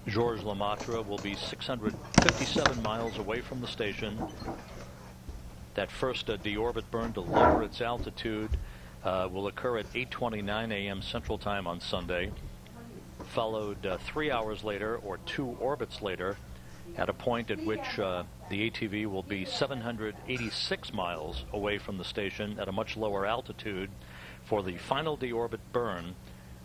Georges Lemaitre will be 657 miles away from the station. That first deorbit burn to lower its altitude will occur at 8:29 a.m. Central Time on Sunday, followed 3 hours later, or 2 orbits later, at a point at which the ATV will be 786 miles away from the station at a much lower altitude for the final deorbit burn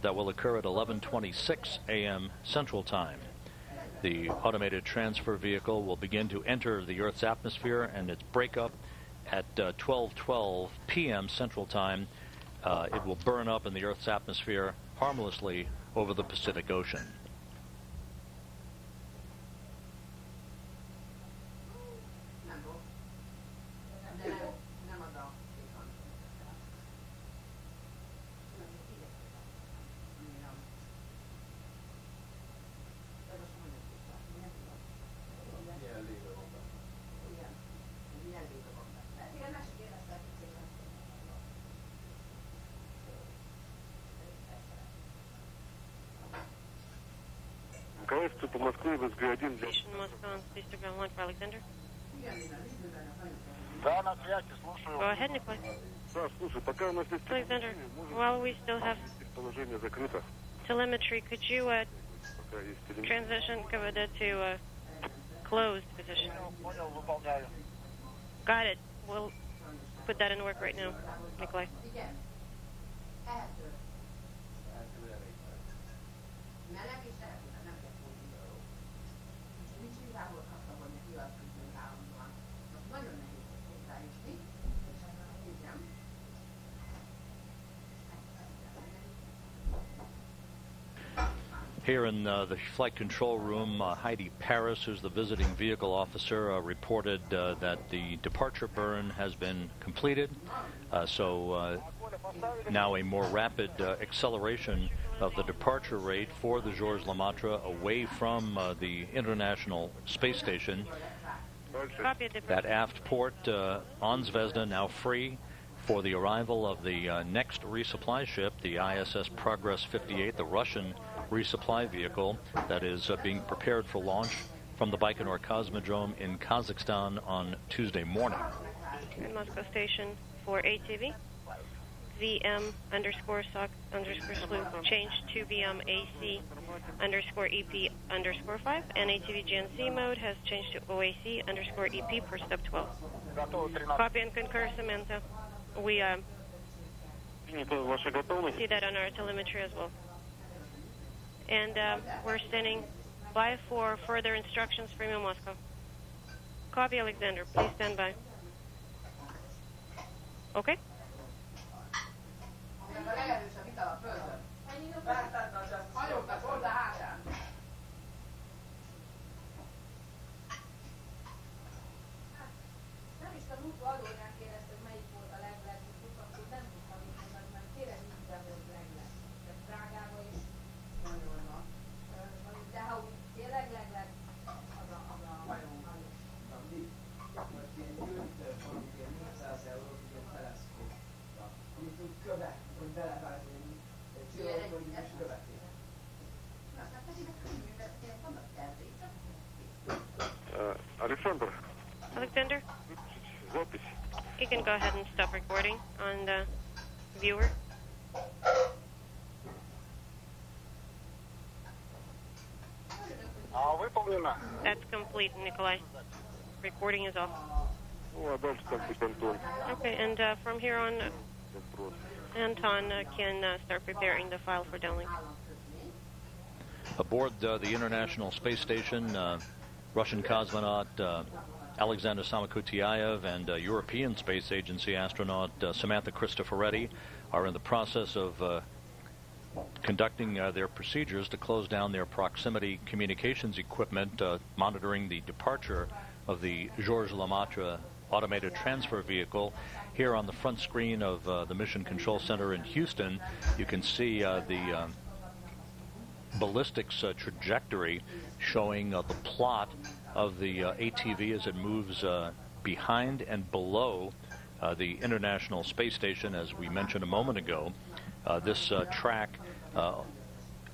that will occur at 11:26 a.m. Central Time. The automated transfer vehicle will begin to enter the Earth's atmosphere, and its breakup at 12:12 p.m. Central Time. It will burn up in the Earth's atmosphere harmlessly over the Pacific Ocean. Station Moscow on Space Ground 1 for Alexander. Go ahead, Nikolai. Alexander, while we still have telemetry, could you transition Kavada to closed position? Got it. We'll put that in work right now, Nikolai. Here in the flight control room, Heidi Paris, who's the visiting vehicle officer, reported that the departure burn has been completed. So now a more rapid acceleration of the departure rate for the Georges Lemaitre away from the International Space Station. That aft port on Zvezda now free for the arrival of the next resupply ship, the ISS Progress 58, the Russian resupply vehicle that is being prepared for launch from the Baikonur Cosmodrome in Kazakhstan on Tuesday morning. In Moscow Station for ATV, VM underscore SOC underscore sloop changed to VM AC underscore EP underscore 5, and ATV GNC mode has changed to OAC underscore EP per step 12. Copy and concur, Samantha. We see that on our telemetry as well. And we're standing by for further instructions from you, Moscow. Copy, Alexander. Please stand by. Okay? Alexander? You can go ahead and stop recording on the viewer. That's complete, Nikolai. Recording is off. Okay, and from here on, Anton can start preparing the file for downlink. Aboard the International Space Station, Russian cosmonaut Alexander Samakutiaev and European Space Agency astronaut Samantha Cristoforetti are in the process of conducting their procedures to close down their proximity communications equipment, monitoring the departure of the Georges Lemaitre automated transfer vehicle. Here on the front screen of the Mission Control Center in Houston, you can see the ballistics trajectory showing the plot of the ATV as it moves behind and below the International Space Station, as we mentioned a moment ago. This track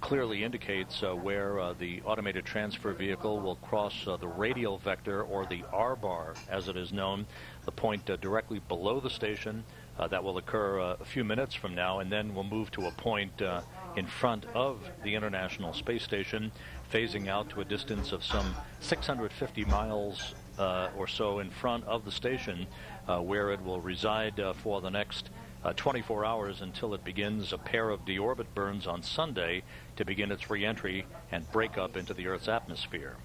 clearly indicates where the automated transfer vehicle will cross the radial vector, or the R-bar as it is known, the point directly below the station. That will occur a few minutes from now, and then we'll move to a point in front of the International Space Station, phasing out to a distance of some 650 miles or so in front of the station, where it will reside for the next 24 hours until it begins a pair of deorbit burns on Sunday to begin its re-entry and break up into the Earth's atmosphere.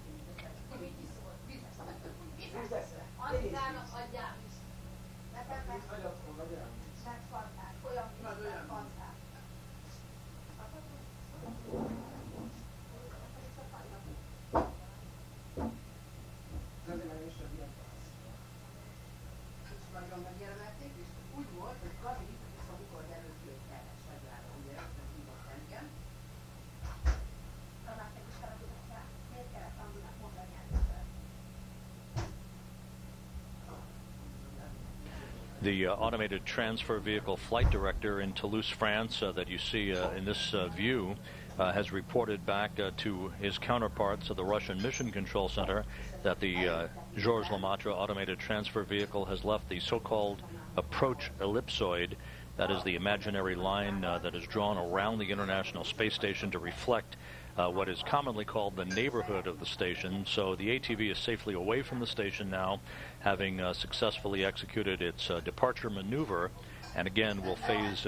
The automated transfer vehicle flight director in Toulouse, France, that you see in this view, has reported back to his counterparts of the Russian Mission Control Center that the Georges Lemaitre automated transfer vehicle has left the so-called approach ellipsoid. That is the imaginary line that is drawn around the International Space Station to reflect what is commonly called the neighborhood of the station. So the ATV is safely away from the station now, having successfully executed its departure maneuver, and again will phase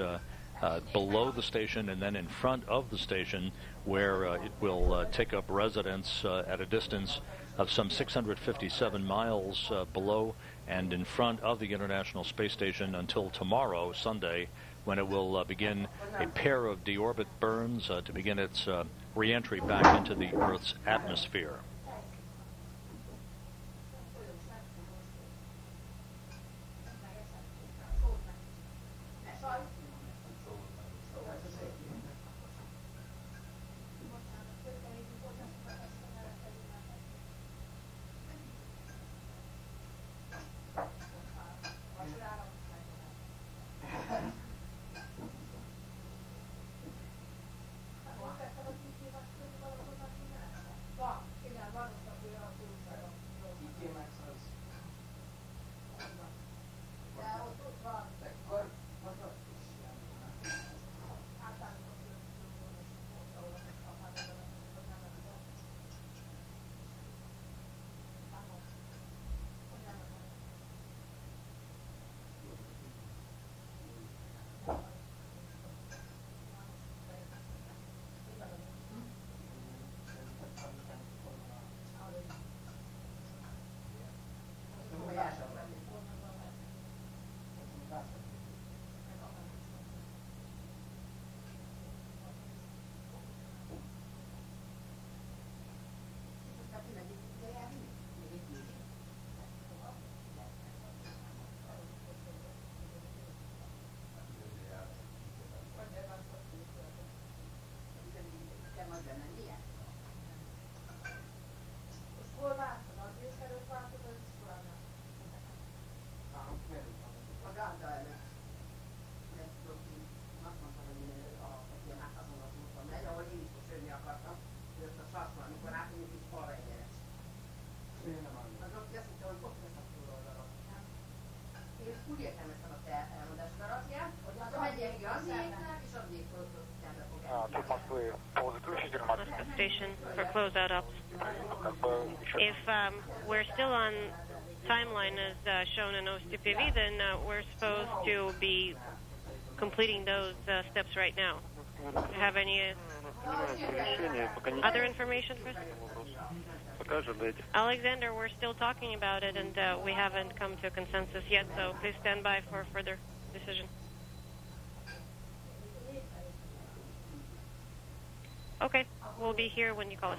below the station and then in front of the station, where it will take up residence at a distance of some 657 miles below and in front of the International Space Station until tomorrow, Sunday, when it will begin a pair of deorbit burns to begin its re-entry back into the Earth's atmosphere. Station for closeout ups. If we're still on timeline as shown in OSTPV, then we're supposed to be completing those steps right now. Have any other information, Chris? Alexander, we're still talking about it, and we haven't come to a consensus yet, so please stand by for further decision. Okay, we'll be here when you call us.